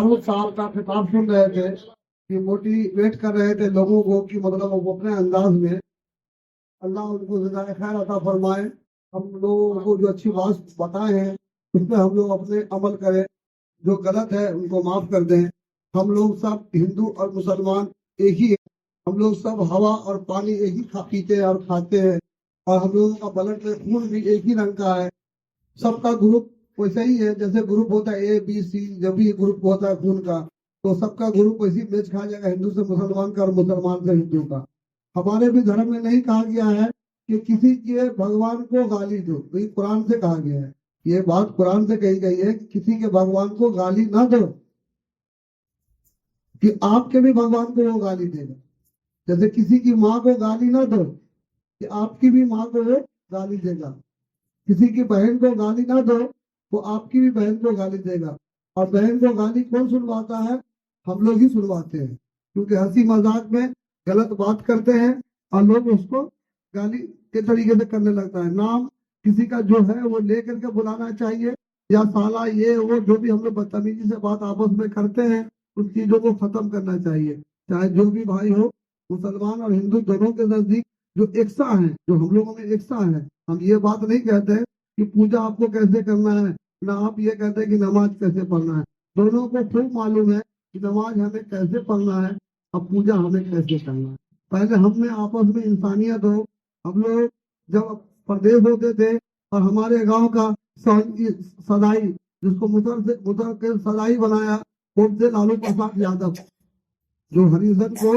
बहुत साल का खिताब सुन रहे थे कि मोटिवेट कर रहे थे लोगों को कि मतलब वो अपने अंदाज में अल्लाह उनको ज़िंदगी खैर अता फरमाए। हम लोगों को जो अच्छी बात बताए हैं उस पर हम लोग अपने अमल करें, जो गलत है उनको माफ़ कर दें। हम लोग सब हिंदू और मुसलमान एक ही है। हम लोग सब हवा और पानी एक ही पीते हैं और खाते हैं, और हम लोगों का ब्लड में खून भी एक ही रंग का है। सबका ग्रुप वैसा ही है, जैसे ग्रुप होता है ए बी सी, जब भी ग्रुप होता है खून का तो सबका ग्रुप वैसी मैच खा जाएगा, हिंदू से मुसलमान का और मुसलमान से हिंदू का। हमारे भी धर्म में नहीं कहा गया है कि किसी के भगवान को गाली दो, तो ये कुरान से कहा गया है। ये बात कुरान से कही गई है कि किसी के भगवान को गाली ना दो, कि आपके भी भगवान को वो गाली देगा। जैसे किसी की माँ को गाली ना दो, कि आपकी भी माँ को वो गाली देगा। किसी की बहन को गाली ना दो, वो आपकी भी बहन को गाली देगा। और बहन को गाली कौन सुनवाता है? हम लोग ही सुनवाते हैं, क्योंकि हंसी मजाक में गलत बात करते हैं और लोग उसको गाली के तरीके से करने लगता है। नाम किसी का जो है वो ले करके बुलाना चाहिए, या साला ये वो जो भी हम लोग बदतमीजी से बात आपस में करते हैं उन चीजों को खत्म करना चाहिए। चाहे जो भी भाई हो, मुसलमान और हिंदू दोनों के नजदीक जो एकसा है, जो हम लोगों में एकसा है। हम ये बात नहीं कहते कि पूजा आपको कैसे करना है, ना आप ये कहते हैं कि नमाज कैसे पढ़ना है। दोनों को खूब मालूम है कि नमाज हमें कैसे पढ़ना है और पूजा हमें कैसे करना है। पहले हम में आपस में इंसानियत हो। हम लोग जब परदेश होते थे और हमारे गांव का सदाई, जिसको मुसर के सदाई बनाया, वो थे लालू प्रसाद यादव। जो हरिजन को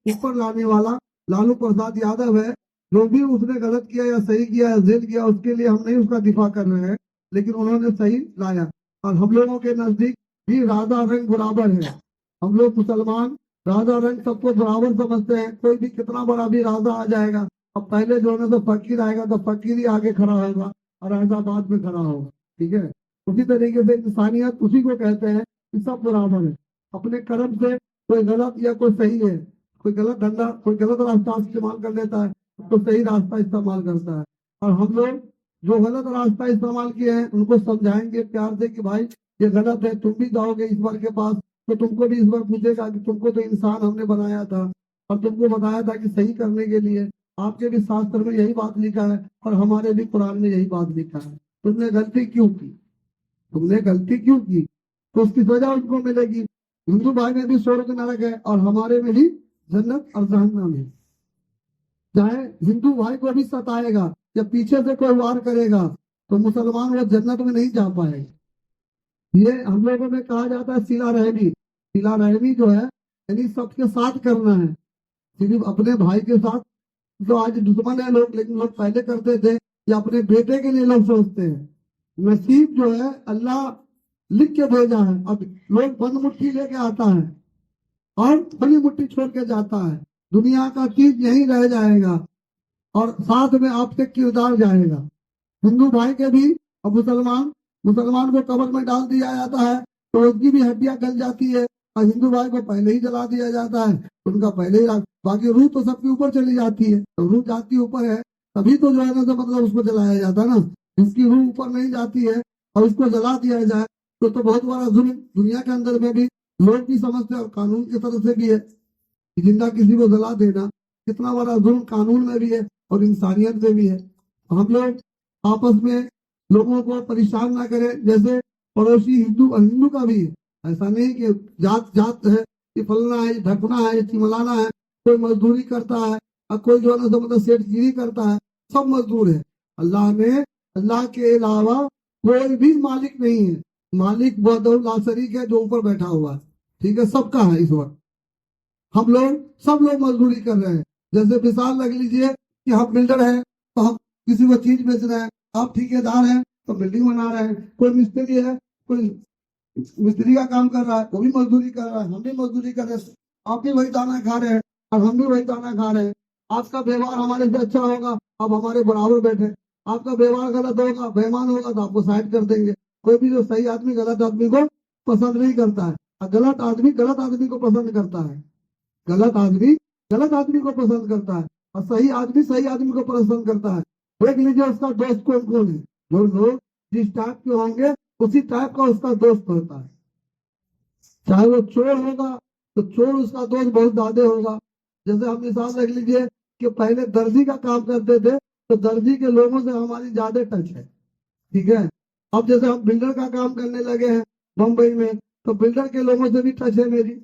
ऊपर लाने वाला लालू प्रसाद यादव है। जो भी उसने गलत किया या सही किया या जेल किया, उसके लिए हम नहीं उसका दिफा कर रहे हैं, लेकिन उन्होंने सही लाया। और हम लोगों के नजदीक भी राधा रंग बराबर है। हम लोग मुसलमान राधा रंग सबको बराबर समझते हैं। कोई भी कितना बड़ा भी राजा आ जाएगा, अब पहले जो है तो फकीर आएगा तो फकीर ही आगे खड़ा होगा और राजा बाद में खड़ा होगा। ठीक है, उसी तरीके से इंसानियत उसी को कहते हैं कि सब बराबर है। अपने कर्म से कोई गलत या कोई सही है, कोई गलत धंधा, कोई गलत रास्ता इस्तेमाल कर लेता है तो सही रास्ता इस्तेमाल करता है। और हम लोग जो गलत रास्ता इस्तेमाल किए हैं उनको समझाएंगे प्यार से कि भाई ये गलत है। तुम भी जाओगे ईश्वर के पास तो तुमको भी ईश्वर पूछेगा कि तुमको तो इंसान हमने बनाया था और तुमको बताया था कि सही करने के लिए। आपके भी शास्त्र में यही बात लिखा है और हमारे भी कुरान में यही बात लिखा है। तुमने गलती क्यों की? तुमने गलती क्यों की तो उसकी सजा उनको मिलेगी। हिंदू भाई में भी स्वर्ग नरक है और हमारे में भी जन्नत और जहन्नम है। चाहे हिंदू भाई को भी सताएगा या पीछे से कोई वार करेगा तो मुसलमान वो जन्नत में नहीं जा पाएगा। ये हम लोगों में कहा जाता है सिला रहमी। सिला रहमी जो है यानी सबके साथ करना है, सिर्फ अपने भाई के साथ तो आज दुश्मन है लोग, लेकिन लोग पहले करते थे या अपने बेटे के लिए लोग सोचते हैं। नसीब जो है अल्लाह लिख के भेजा है। अब लोग बंद मुट्ठी लेके आता है और खुली मुट्ठी छोड़ के जाता है। दुनिया का चीज यही रह जाएगा और साथ में आपसे किरदार जाएगा। हिंदू भाई के भी और मुसलमान को कब्र में डाल दिया जाता है तो उसकी भी हड्डियां गल जाती है, और हिंदू भाई को पहले ही जला दिया जाता है, उनका पहले ही बाकी रूह तो सबके ऊपर चली जाती है। तो रूह जाती ऊपर है तभी तो जो है ना तो मतलब उसको जलाया जाता है ना। जिसकी रूह ऊपर नहीं जाती है और उसको जला दिया जाए तो बहुत बड़ा जुल्म दुनिया के अंदर में भी लोग भी समझते हैं और कानून की तरफ से भी है कि जिंदा किसी को जला देना कितना बड़ा जुल्म कानून में भी है और इंसानियत में भी है। हम लोग आपस में लोगों को परेशान ना करें। जैसे पड़ोसी हिंदू हिंदू का भी है, ऐसा नहीं कि जात जात है, ये फलना है, ये ढकना है, ये चिमलाना है। कोई मजदूरी करता है और कोई जो है ना मतलब सेठगिरी करता है, सब मजदूर है। अल्लाह के अलावा कोई भी मालिक नहीं है। मालिक ला शरीक है जो ऊपर बैठा हुआ है। ठीक है, सबका है इस वक्त। हम लोग सब लोग मजदूरी कर रहे हैं। जैसे मिसाल रख लीजिए कि हम बिल्डर हैं तो हम किसी को चीज बेच रहे हैं, आप ठेकेदार हैं तो बिल्डिंग बना रहे हैं, कोई मिस्त्री है, कोई मिस्त्री का काम कर रहा है, वो भी मजदूरी कर रहा है, हम भी मजदूरी कर रहे हैं। आप भी वही दाना खा रहे हैं और हम भी वही दाना खा रहे हैं। आपका व्यवहार हमारे से अच्छा होगा, आप हमारे बराबर बैठे। आपका व्यवहार गलत होगा, बेईमान होगा तो आपको साइड कर देंगे। कोई भी जो सही आदमी गलत आदमी को पसंद नहीं करता है और गलत आदमी को पसंद करता है। गलत आदमी को पसंद करता है और सही आदमी को पसंद करता है। देख लीजिए उसका दोस्त कौन कौन है। जो लोग जिस टाइप के होंगे उसी टाइप का उसका दोस्त होता है। چاہے وہ چور ہوگا تو چور اس کا دوست بہت زیادہ ہوگا. جیسے ہم مثال رکھ لیجئے کہ پہلے درزی کا کام کرتے تھے تو درزی کے لوگوں سے ہماری زیادہ ٹچ ہے. ٹھیک ہے. اب جیسے ہم بلڈر کا کام کرنے لگے ہیں بمبئی میں تو بلڈر کے لوگوں سے بھی ٹچ ہے میری.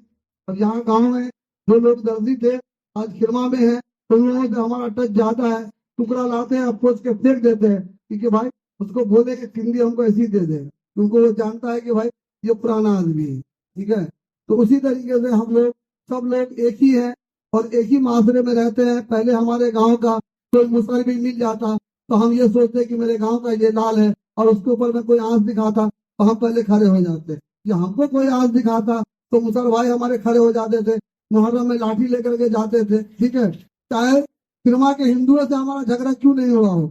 اب یہاں گاؤں میں جو لوگ درزی تھے آج کھرما میں ہیں تو ان لوگوں سے ہمارا ٹچ زیادہ ہے. ٹکڑا لاتے ہیں اپوچ کے پھینک دیتے ہیں کیونکہ بھائی اس کو بولے کہ کنڈی ہم کو ایسی دے دے, کیونکہ وہ جانتا ہے کہ بھائی یہ پرانا آدمی ہے. ٹھیک ہے. تو اسی طریقے سے ہم لوگ سب لوگ ایک ہی ہیں اور ایک ہی معاشرے میں رہتے ہیں. پہلے ہمارے گاؤں کا کوئی مسئلہ بھی مل جاتا تو ہم یہ سوچتے کہ میرے گاؤں کا یہ لال ہے اور اس کے اوپر میں کوئی آنچ دکھاتا تو ہم پہلے کھڑے ہو جاتے. یا ہم کو کوئی آنچ دکھاتا تو مسلمان بھائی ہمارے کھڑے ہو جاتے تھے, محرم میں لاٹھی لے کر کے جاتے تھے. ٹھیک ہے. چاہے کرما کے ہندوؤں سے ہمارا جھگڑا کیوں نہیں ہوا ہو,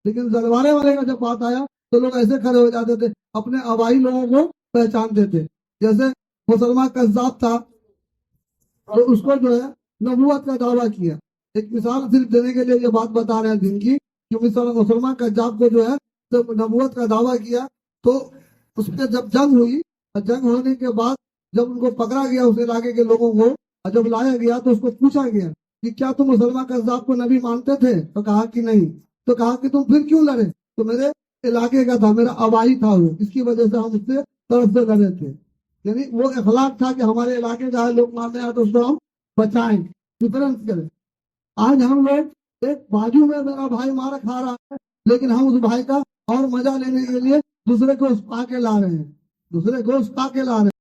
لیکن زلوارے والے کا جب بات آیا تو لوگ ایسے کھڑے ہو جاتے تھے, اپنے آبائی لوگوں کو پہچانتے تھے. جیسے مسلمان قذاب تھا تو اس کو جو ہے نبوت کا دعویٰ کیا. ایک مثال صرف دینے کے لیے یہ بات بتا رہے ہیں دن کی کہ مسلمان قذاب کو جو ہے جب نبوت کا دعویٰ کیا تو اس پہ جب جنگ ہوئی, جنگ ہونے کے بعد جب ان کو پکڑا گیا اس علاقے کے لوگوں کو, اور جب لایا گیا تو اس کو پوچھا گیا کہ کیا تم مسلمان قذاب کو نبی مانتے تھے؟ تو کہا کہ نہیں. تو کہا کہ تم پھر کیوں لڑے؟ تو میرے علاقے کا تھا, میرا آبائی تھا وہ, اس کی وجہ سے ہم اس سے طرف سے لڑے تھے. یعنی وہ اخلاق تھا کہ ہمارے علاقے کا لوگ مارتے ہیں تو اس کو ہم بچائیں, ڈفرنس کریں. آج ہم لوگ ایک بازو میں میرا بھائی مار کھا رہا ہے لیکن ہم اس بھائی کا اور مزہ لینے کے لیے دوسرے کو اس پا کے لا رہے ہیں, دوسرے کو اس پا کے لا رہے ہیں.